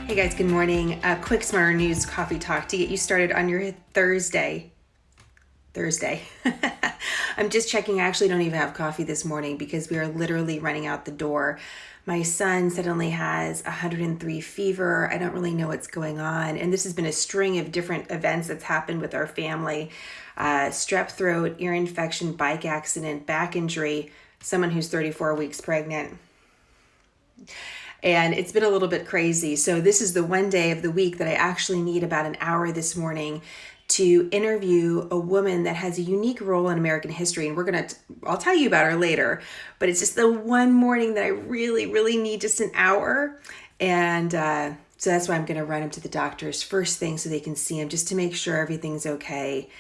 Hey guys, good morning. A quick Smarter News coffee talk to get you started on your Thursday. I'm just checking. I actually don't even have coffee this morning because we are literally running out the door. My son suddenly has 103 fever. I don't really know what's going on. And this has been a string of different events that's happened with our family. Strep throat, ear infection, bike accident, back injury, someone who's 34 weeks pregnant. And it's been a little bit crazy. So this is the one day of the week that I actually need about an hour this morning to interview a woman that has a unique role in American history. And I'll tell you about her later, but it's just the one morning that I really, really need just an hour. And so that's why I'm going to run him to the doctors first thing so they can see him just to make sure everything's okay.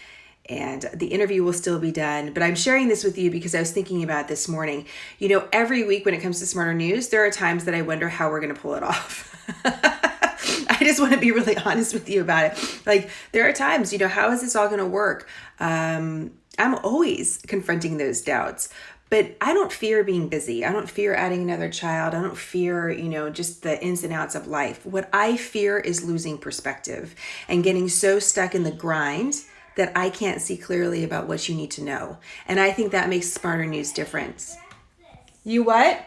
And the interview will still be done. But I'm sharing this with you because I was thinking about it this morning. You know, every week when it comes to Smarter News, there are times that I wonder how we're going to pull it off. I just want to be really honest with you about it. Like, there are times, how is this all going to work? I'm always confronting those doubts. But I don't fear being busy. I don't fear adding another child. I don't fear, just the ins and outs of life. What I fear is losing perspective and getting so stuck in the grind that I can't see clearly about what you need to know. And I think that makes Smarter News different. You what?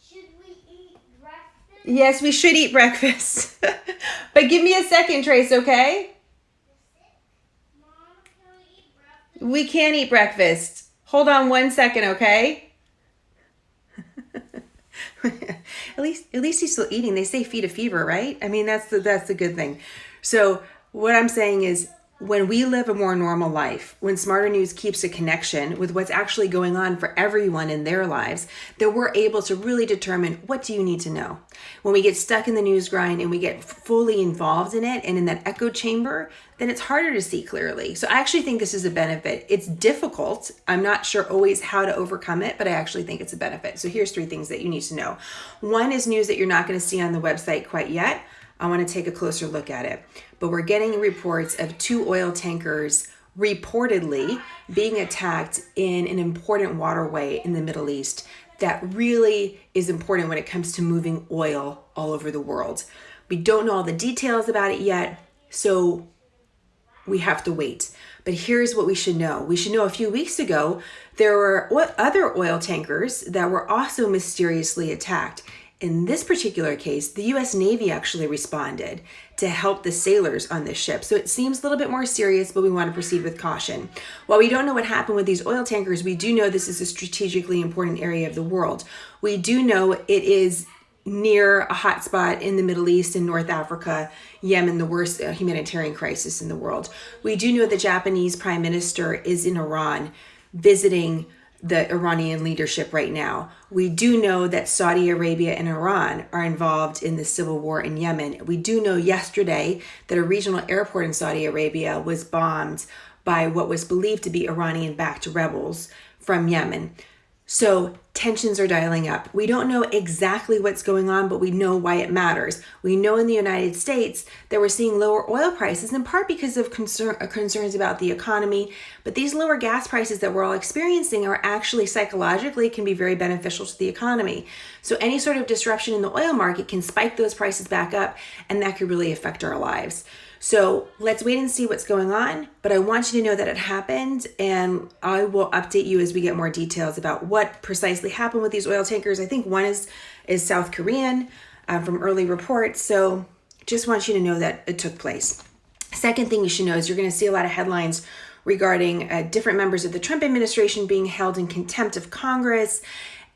Should we eat breakfast? Yes, we should eat breakfast. But give me a second, Trace, okay? Mom, can we eat breakfast? We can't eat breakfast. Hold on 1 second, okay? At least he's still eating. They say feed a fever, right? I mean, that's the good thing. So what I'm saying is, when we live a more normal life, when Smarter News keeps a connection with what's actually going on for everyone in their lives, then we're able to really determine, what do you need to know? When we get stuck in the news grind and we get fully involved in it and in that echo chamber, then it's harder to see clearly. So I actually think this is a benefit. It's difficult. I'm not sure always how to overcome it, but I actually think it's a benefit. So here's 3 things that you need to know. One is news that you're not going to see on the website quite yet. I want to take a closer look at it. But we're getting reports of 2 oil tankers reportedly being attacked in an important waterway in the Middle East that really is important when it comes to moving oil all over the world. We don't know all the details about it yet, so we have to wait. But here's what we should know. We should know a few weeks ago, there were other oil tankers that were also mysteriously attacked. In this particular case, the U.S. Navy actually responded to help the sailors on this ship. So it seems a little bit more serious, but we want to proceed with caution. While we don't know what happened with these oil tankers, we do know this is a strategically important area of the world. We do know it is near a hotspot in the Middle East and North Africa, Yemen, the worst humanitarian crisis in the world. We do know the Japanese Prime Minister is in Iran visiting the Iranian leadership right now. We do know that Saudi Arabia and Iran are involved in the civil war in Yemen. We do know yesterday that a regional airport in Saudi Arabia was bombed by what was believed to be Iranian-backed rebels from Yemen. So tensions are dialing up. We don't know exactly what's going on, but we know why it matters. We know in the United States that we're seeing lower oil prices, in part because of concerns about the economy. But these lower gas prices that we're all experiencing are actually psychologically can be very beneficial to the economy. So any sort of disruption in the oil market can spike those prices back up, and that could really affect our lives. So let's wait and see what's going on, but I want you to know that it happened, and I will update you as we get more details about what precisely happened with these oil tankers. I think one is South Korean from early reports, so just want you to know that it took place. Second thing you should know is you're going to see a lot of headlines regarding different members of the Trump administration being held in contempt of Congress,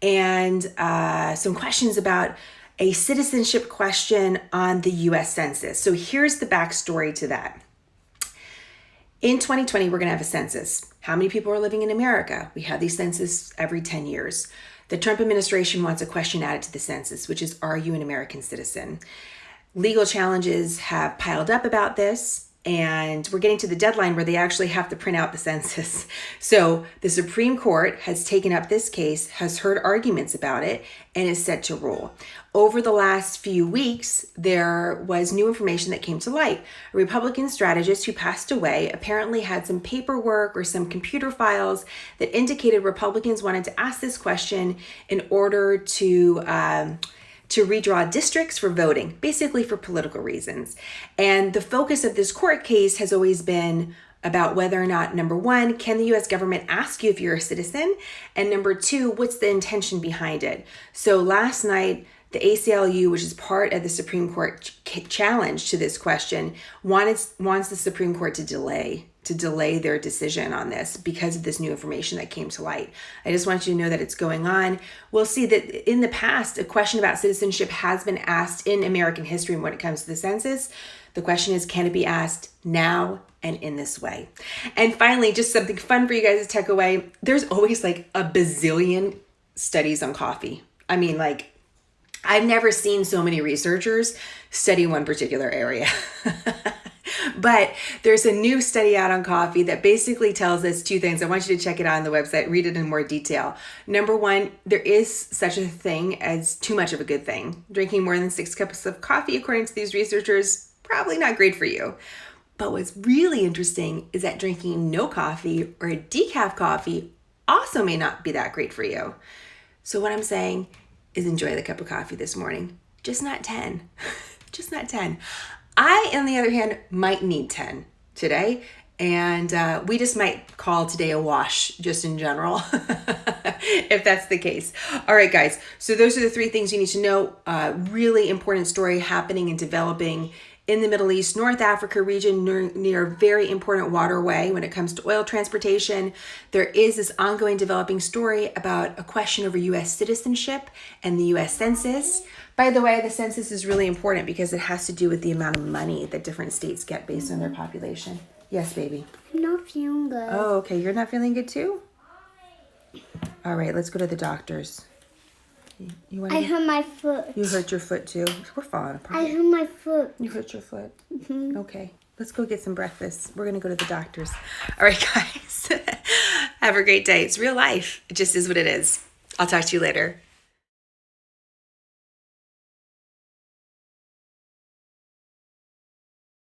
and some questions about a citizenship question on the U.S. Census. So here's the backstory to that. In 2020, we're going to have a census. How many people are living in America? We have these census every 10 years. The Trump administration wants a question added to the census, which is, are you an American citizen? Legal challenges have piled up about this, and we're getting to the deadline where they actually have to print out the census. So the Supreme Court has taken up this case, has heard arguments about it, and is set to rule. Over the last few weeks, there was new information that came to light. A Republican strategist who passed away apparently had some paperwork or some computer files that indicated Republicans wanted to ask this question in order to to redraw districts for voting, basically for political reasons. And the focus of this court case has always been about whether or not, number one, can the US government ask you if you're a citizen? And number two, what's the intention behind it? So last night, the ACLU, which is part of the Supreme Court challenge to this question, wants the Supreme Court to delay their decision on this because of this new information that came to light. I just want you to know that it's going on. We'll see that in the past, a question about citizenship has been asked in American history when it comes to the census. The question is, can it be asked now and in this way? And finally, just something fun for you guys to take away. There's always like a bazillion studies on coffee. I mean, like, I've never seen so many researchers study one particular area. But there's a new study out on coffee that basically tells us two things. I want you to check it out on the website, read it in more detail. Number one, there is such a thing as too much of a good thing. Drinking more than 6 cups of coffee, according to these researchers, probably not great for you. But what's really interesting is that drinking no coffee or decaf coffee also may not be that great for you. So what I'm saying is enjoy the cup of coffee this morning. Just not 10. Just not 10. I, on the other hand, might need 10 today. And we just might call today a wash just in general, if that's the case. All right, guys. So those are the 3 things you need to know. Really important story happening and developing in the Middle East, North Africa region, near a very important waterway when it comes to oil transportation. There is this ongoing developing story about a question over U.S. citizenship and the U.S. Census. By the way, the census is really important because it has to do with the amount of money that different states get based on their population. Yes, baby. I'm not feeling good. Oh, okay. You're not feeling good too? All right, let's go to the doctors. I hurt my foot. You hurt your foot too? We're falling apart. I hurt my foot. You hurt your foot? Mm-hmm. Okay. Let's go get some breakfast. We're going to go to the doctors. All right, guys. Have a great day. It's real life. It just is what it is. I'll talk to you later.